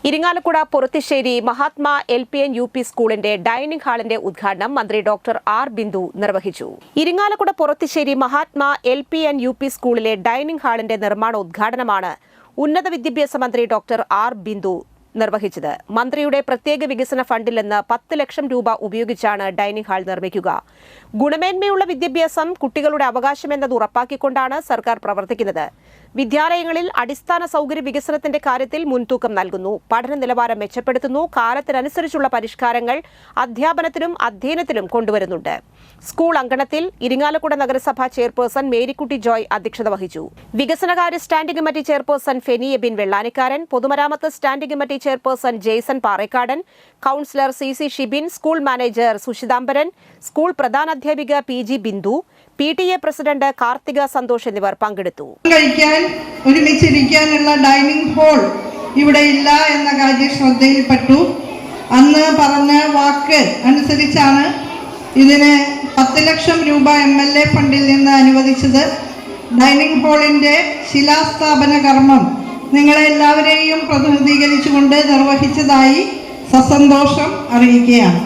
Irinjalakuda Porathissery Mahatma LPN UP സ്കൂളിന്റെ dining ഹാളിന്റെ ഉദ്ഘാടനം മന്ത്രി ഡോക്ടർ ആർ ബിന്ദു നിർവഹിച്ചു. ഇരിങ്ങാലക്കുട പൊറത്തിശ്ശേരി മഹാത്മാ LPN UP സ്കൂളിലെ ഡൈനിംഗ് ഹാളിന്റെ നിർമ്മാണോദ്ഘാടനമാണ് ഉന്നത വിദ്യാഭ്യാസ മന്ത്രി ഡോക്ടർ ആർ ബിന്ദു നിർവഹിച്ചത്. മന്ത്രിയുടെ പ്രത്യേക വികസന ഫണ്ടിൽ നിന്ന് 10 ലക്ഷം രൂപ ഉപയോഗിച്ചാണ് ഡൈനിംഗ് ഹാൾ നിർമ്മിക്കുക. ഗുണമേന്മയുള്ള വിദ്യാഭ്യാസം കുട്ടികളുടെ അവകാശമെന്നത് ഉറപ്പാക്കിക്കൊണ്ടാണ് സർക്കാർ പ്രവർത്തിക്കുന്നത്. വിദ്യാലയങ്ങളിൽ അടിസ്ഥാന സൗകര്യ വികസനത്തിന്റെ കാര്യത്തിൽ മുൻതൂക്കം നൽകുന്നു. പഠന നിലവാരം മെച്ചപ്പെടുത്തുന്നു. കാലത്തിനനുസരിച്ചുള്ള പരിഷ്കാരങ്ങൾ അധ്യാപനത്തിലും അധ്യയനത്തിലും കൊണ്ടുവരുന്നുണ്ട്. സ്കൂൾ അങ്കണത്തിൽ ഇരിങ്ങാലക്കുട നഗരസഭ ചെയർപേഴ്സൺ മേരിക്കുട്ടി ജോയ് അധ്യക്ഷത വഹിച്ചു. വികസനകാര്യ standing committee chairperson Feni Ebin Vellanikkaran, പൊതുമരാമത്ത് standing committee chairperson Jaison Parekkadan, councillor CC Shibin, school manager Sushithambaran, school പ്രധാനാധ്യാപിക PG Bindu, PTA president Karthika Santhosh എന്നിവർ പങ്കെടുത്തു. ഒരുമിച്ചിരിക്കാനുള്ള ഡൈനിങ് ഹാൾ ഇവിടെ ഇല്ല എന്ന കാര്യം ശ്രദ്ധയിൽപ്പെട്ടു. അന്ന് പറഞ്ഞ വാക്ക് അനുസരിച്ചാണ് ഇതിന് 10 ലക്ഷം രൂപ MLA ഫണ്ടിൽ നിന്ന് അനുവദിച്ചത്. ഡൈനിങ് ഹാളിന്റെ ശിലാസ്ഥാപന കർമ്മം നിങ്ങളെല്ലാവരെയും പ്രതിനിധീകരിച്ചുകൊണ്ട് നിർവഹിച്ചതായി സസന്തോഷം അറിയിക്കുകയാണ്.